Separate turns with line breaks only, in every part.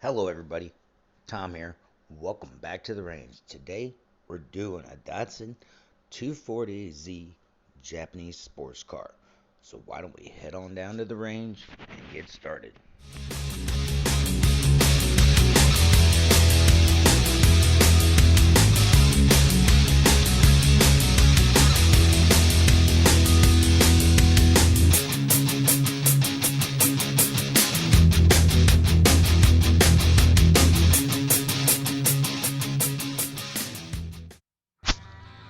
Hello everybody, Tom here. Welcome back to the range. Today we're doing a Datsun 240Z Japanese sports car. So why don't we head on down to the range and get started.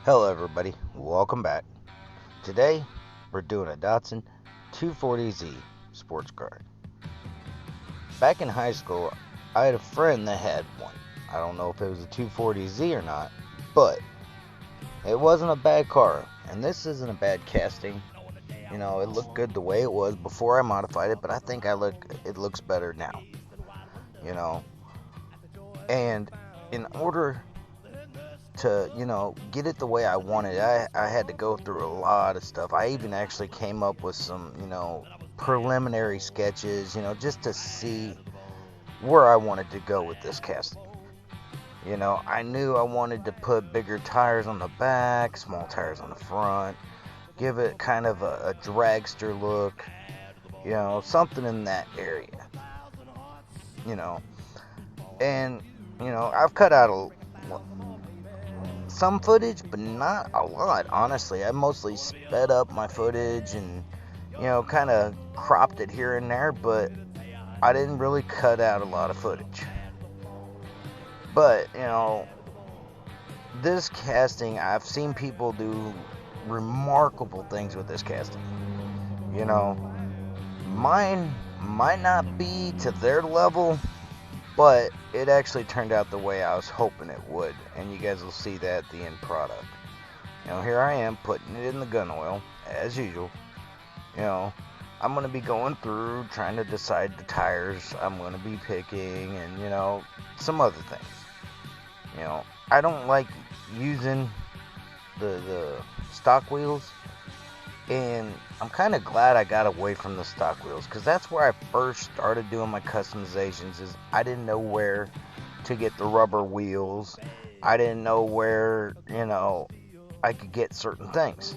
Hello everybody, welcome back. Today we're doing a Datsun 240Z sports car. Back in high school, I had a friend that had one. I don't know if it was a 240Z or not, but it wasn't a bad car. And this isn't a bad casting. You know, it looked good the way it was before I modified it, but I think it looks better now. You know, and in order to, get it the way I wanted, I had to go through a lot of stuff. I even actually came up with some, preliminary sketches, just to see where I wanted to go with this casting. I knew I wanted to put bigger tires on the back, small tires on the front, give it kind of a dragster look, something in that area, you know. And, I've cut out some footage, but not a lot, honestly. I mostly sped up my footage and, kind of cropped it here and there, but I didn't really cut out a lot of footage. But, this casting, I've seen people do remarkable things with this casting. Mine might not be to their level, but it actually turned out the way I was hoping it would, and you guys will see that at the end product. Here I am putting it in the gun oil, as usual. I'm going to be going through, trying to decide the tires I'm going to be picking, and, some other things. I don't like using the stock wheels, and I'm kind of glad I got away from the stock wheels, because that's where I first started doing my customizations. Is I didn't know where to get the rubber wheels. I didn't know where, I could get certain things.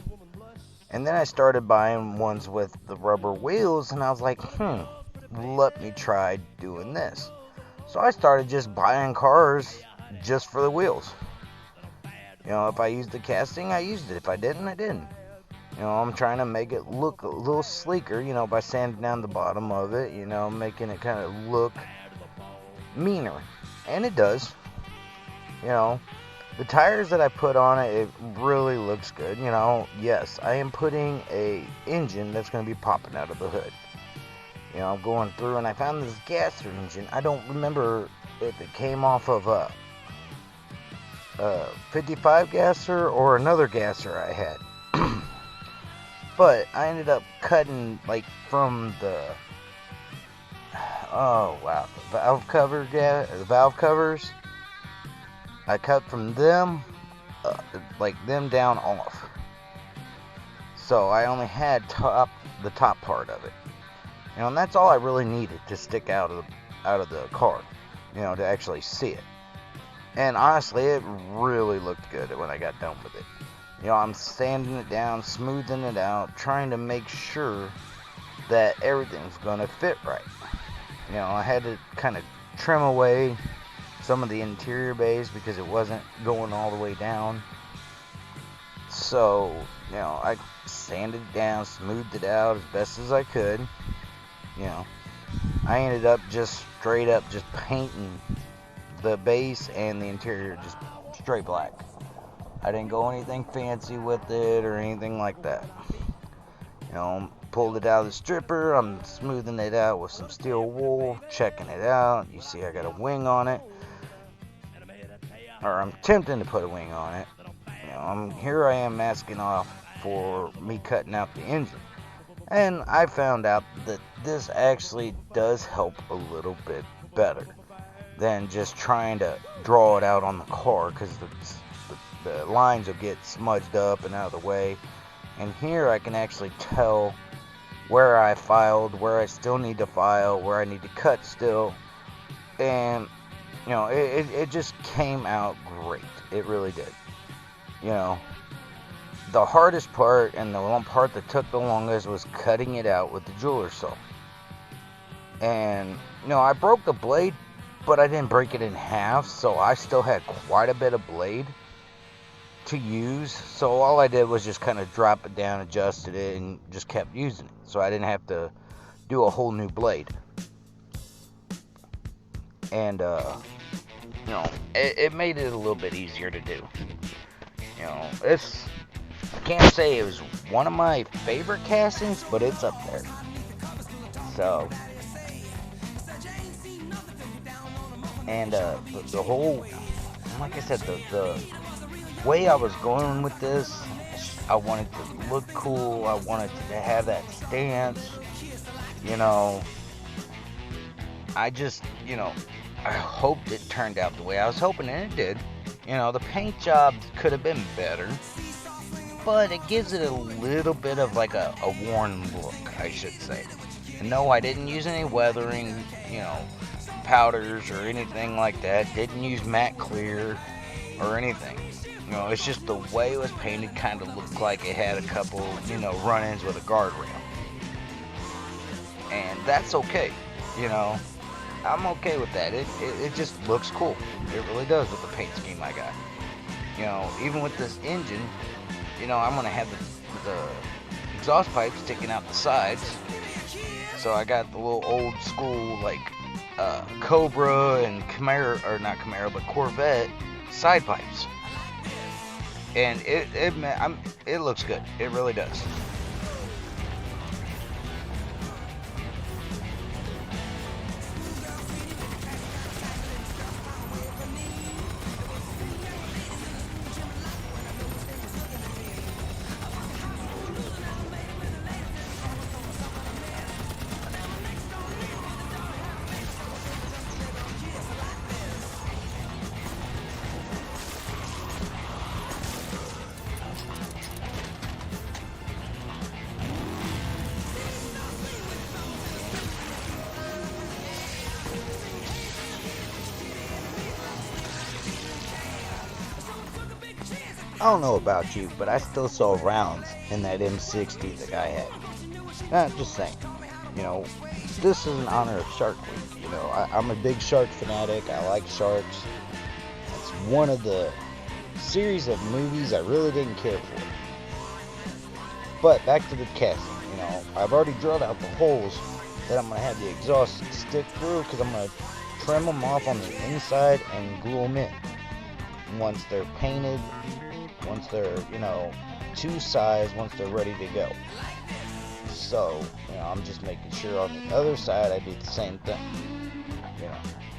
And then I started buying ones with the rubber wheels, and I was like, let me try doing this. So I started just buying cars just for the wheels. If I used the casting, I used it. If I didn't, I didn't. I'm trying to make it look a little sleeker, by sanding down the bottom of it, making it kind of look meaner. And it does. The tires that I put on it, it really looks good. Yes, I am putting a engine that's going to be popping out of the hood. I'm going through and I found this gasser engine. I don't remember if it came off of a 55 gasser or another gasser I had. But I ended up cutting from the the valve covers. I cut from them, them down off. So I only had the top part of it. And that's all I really needed to stick out of the car, to actually see it. And honestly, it really looked good when I got done with it. I'm sanding it down, smoothing it out, trying to make sure that everything's going to fit right. I had to kind of trim away some of the interior bays because it wasn't going all the way down. So, I sanded it down, smoothed it out as best as I could. I ended up just straight up just painting the base and the interior just straight black. I didn't go anything fancy with it or anything like that. Pulled it out of the stripper. I'm smoothing it out with some steel wool, checking it out. You see I got a wing on it. Or I'm attempting to put a wing on it. Here I am masking off for me cutting out the engine. And I found out that this actually does help a little bit better than just trying to draw it out on the car, because the lines will get smudged up and out of the way. And here I can actually tell where I filed, where I still need to file, where I need to cut still. And, it just came out great. It really did. The hardest part and the one part that took the longest was cutting it out with the jeweler saw. And, I broke the blade, but I didn't break it in half, so I still had quite a bit of blade to use. So all I did was just kind of drop it down, adjusted it, and just kept using it. So I didn't have to do a whole new blade. And, it made it a little bit easier to do. I can't say it was one of my favorite castings, but it's up there. So, and the whole, like I said, the way I was going with this, I wanted to look cool. I wanted to have that stance. I just, I hoped it turned out the way I was hoping, and it did. The paint job could have been better, but it gives it a little bit of like a worn look, I should say. And no, I didn't use any weathering, powders or anything like that. Didn't use matte clear or anything. It's just the way it was painted kind of looked like it had a couple, run-ins with a guardrail. And that's okay, I'm okay with that. It just looks cool. It really does with the paint scheme I got. Even with this engine, I'm going to have the exhaust pipe sticking out the sides. So I got the little old school, like, Cobra and Camaro, or not Camaro, but Corvette side pipes. And it looks good. It really does. I don't know about you, but I still saw rounds in that M60 the guy had. Just saying. This is in honor of Shark Week. I'm a big shark fanatic. I like sharks. It's one of the series of movies I really didn't care for. But back to the casting. I've already drilled out the holes that I'm going to have the exhaust stick through, because I'm going to trim them off on the inside and glue them in. Once they're painted, once they're, to size, once they're ready to go. So, I'm just making sure on the other side I do the same thing.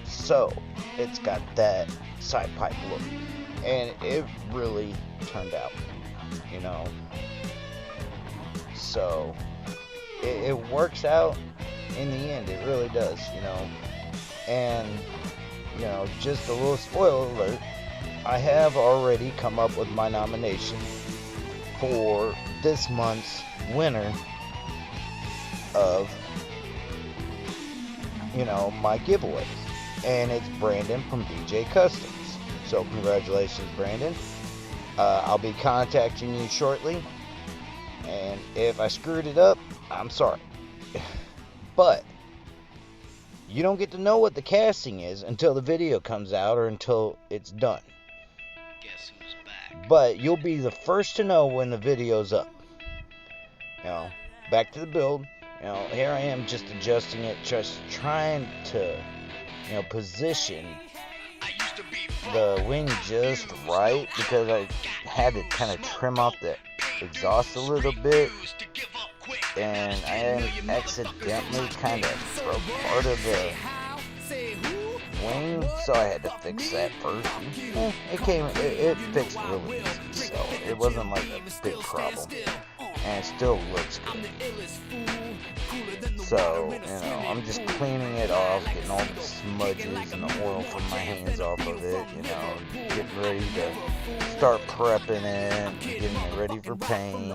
So, it's got that side pipe look. And it really turned out, So, it works out in the end. It really does, And, just a little spoiler alert. I have already come up with my nomination for this month's winner of, my giveaways. And it's Brandon from DJ Customs. So congratulations, Brandon. I'll be contacting you shortly. And if I screwed it up, I'm sorry. But you don't get to know what the casting is until the video comes out or until it's done. Guess who's back? But you'll be the first to know when the video's up. Back to the build. Here I am just adjusting it, just trying to, position the wing just right, because I had to kind of trim off the exhaust a little bit, and I accidentally kind of broke part of the wing, so I had to fix that first. It fixed really easy, so it wasn't like a big problem, and it still looks good. So, I'm just cleaning it off, getting all the smudges and the oil from my hands off of it, getting ready to start prepping it, getting it ready for paint,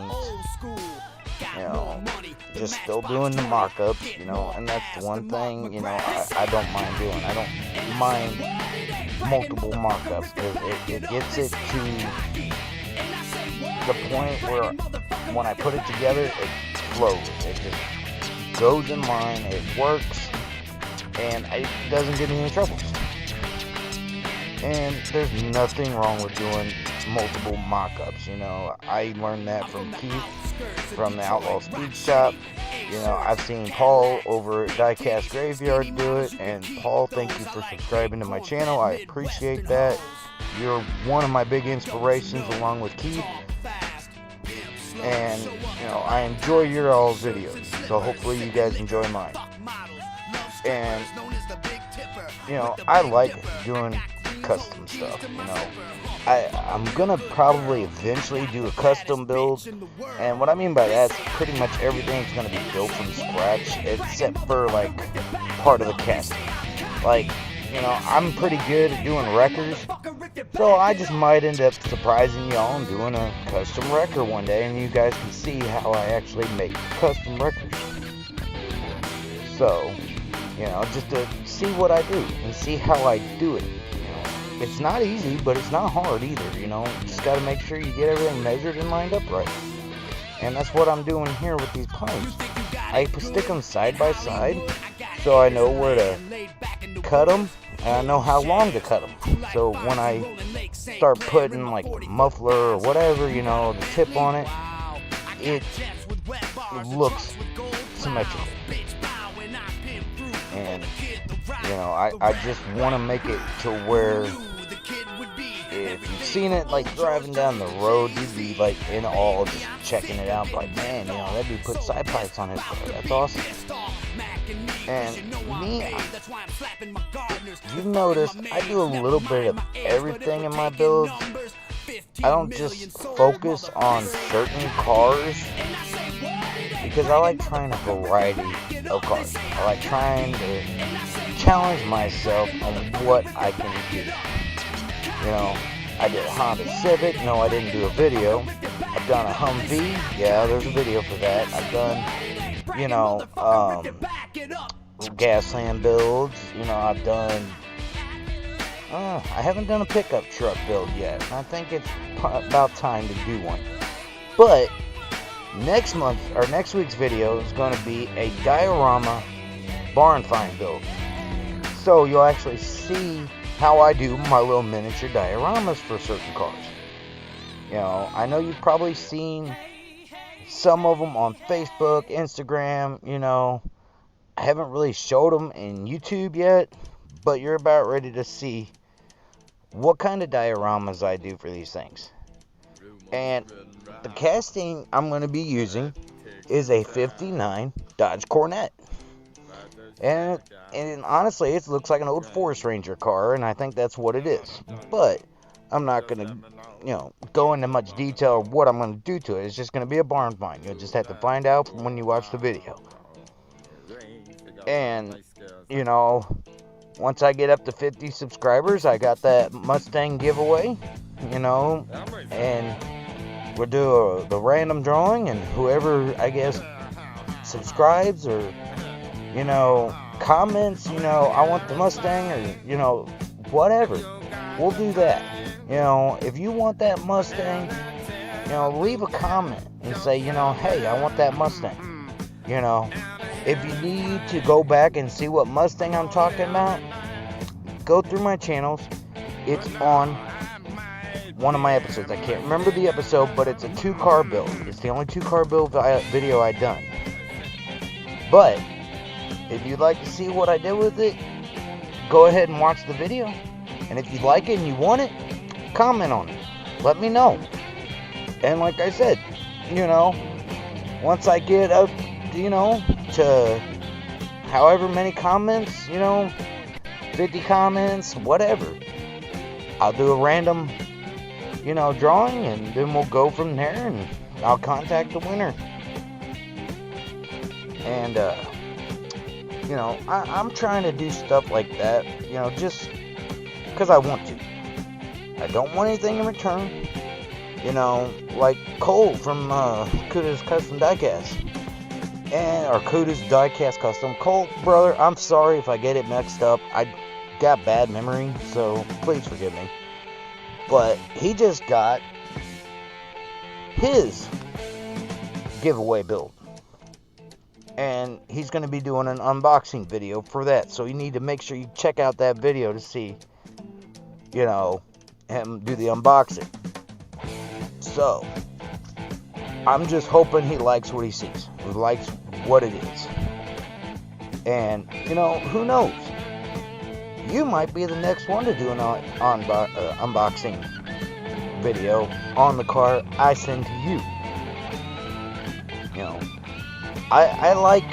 just still doing the mock-ups, and that's the one thing, I don't mind doing. I don't mind multiple mock-ups, because it gets it to the point where when I put it together, it flows. It just goes in line, it works, and it doesn't get me in trouble. And there's nothing wrong with doing multiple mock-ups. You know, I learned that from Keith from the Outlaw Speed Shop. You know, I've seen Paul over at Diecast Graveyard do it, and Paul, thank you for subscribing to my channel. I appreciate that. You're one of my big inspirations along with Keith, and you know, I enjoy your all's videos, so hopefully you guys enjoy mine. And you know, I like doing custom stuff. You know, I'm gonna probably eventually do a custom build, and what I mean by that is pretty much everything's gonna be built from scratch except for like part of the casting. Like, you know, I'm pretty good at doing wreckers, so I just might end up surprising y'all and doing a custom wrecker one day, and you guys can see how I actually make custom wreckers. So, you know, just to see what I do and see how I do it. It's not easy, but it's not hard either, you know. You just got to make sure you get everything measured and lined up right. And that's what I'm doing here with these pipes. I stick them side by side, so I know where to cut them, and I know how long to cut them. So when I start putting like muffler or whatever, you know, the tip on it, it looks symmetrical. And you know, I just want to make it to where if you've seen it like driving down the road, you'd be like in awe just checking it out, like, man, you know, that dude put side pipes on his car, that's awesome. And me, you've noticed I do a little bit of everything in my builds. I don't just focus on certain cars, because I like trying a variety of cars. I like trying to challenge myself on what I can do. You know, I did a Honda Civic. No, I didn't do a video. I've done a Humvee. Yeah, there's a video for that. I've done, you know, Gasland builds. You know, I've done, I haven't done a pickup truck build yet. I think it's about time to do one. But next month, or next week's video, is going to be a diorama barn find build. So you'll actually see how I do my little miniature dioramas for certain cars. You know, I know you've probably seen some of them on Facebook, Instagram, you know. I haven't really showed them in YouTube yet, but you're about ready to see what kind of dioramas I do for these things. And the casting I'm going to be using is a 59 Dodge Corvette. And honestly, it looks like an old Forest Ranger car, and I think that's what it is. But I'm not going to, you know, go into much detail of what I'm going to do to it. It's just going to be a barn find. You'll just have to find out when you watch the video. And, you know, once I get up to 50 subscribers, I got that Mustang giveaway, you know, and we'll do the random drawing, and whoever, I guess, subscribes or, you know, comments, you know, I want the Mustang, or, you know, whatever, we'll do that. You know, if you want that Mustang, you know, leave a comment and say, you know, hey, I want that Mustang. You know, if you need to go back and see what Mustang I'm talking about, go through my channels. It's on one of my episodes. I can't remember the episode, but it's a 2-car build. It's the only 2-car build video I've done. But if you'd like to see what I did with it, go ahead and watch the video. And if you like it and you want it, comment on it. Let me know. And like I said, you know, once I get up, you know, to however many comments, you know, 50 comments, whatever, I'll do a random, you know, drawing, and then we'll go from there, and I'll contact the winner. And, you know, I'm trying to do stuff like that, you know, just because I want to. I don't want anything in return. You know, like Cole from Kuda's Custom Diecast. Or Kuda's Diecast Custom. Cole, brother, I'm sorry if I get it mixed up. I got bad memory, so please forgive me. But he just got his giveaway build. And he's going to be doing an unboxing video for that. So you need to make sure you check out that video to see, you know, him do the unboxing. So, I'm just hoping he likes what he sees. He likes what it is. And, you know, who knows? You might be the next one to do an unboxing video on the car I send to you. You know, I like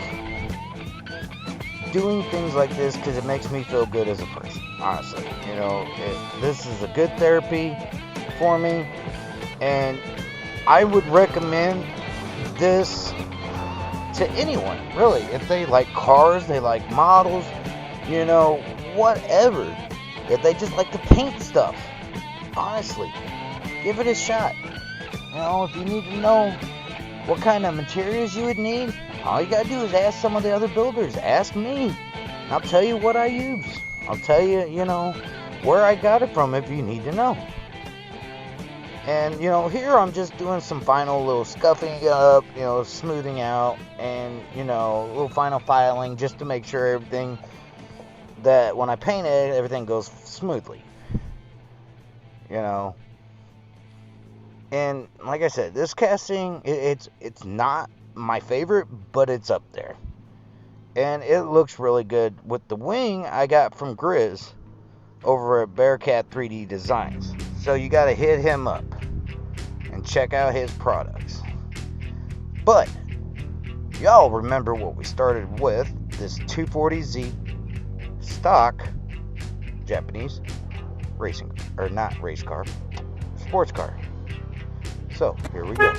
doing things like this because it makes me feel good as a person, honestly. You know, this is a good therapy for me, and I would recommend this to anyone, really. If they like cars, they like models, you know, whatever. If they just like to paint stuff, honestly, give it a shot. You know, if you need to know what kind of materials you would need, all you gotta do is ask some of the other builders. Ask me. I'll tell you what I use. I'll tell you, you know, where I got it from if you need to know. And, you know, here I'm just doing some final little scuffing up, you know, smoothing out, and, you know, a little final filing just to make sure everything, that when I paint it, everything goes smoothly. You know. And like I said, this casting, it's not my favorite, but it's up there. And it looks really good. With the wing I got from Grizz over at Bearcat 3D Designs. So you got to hit him up and check out his products. But y'all remember what we started with, this 240Z stock Japanese racing, or not race car, sports car. So, here we go.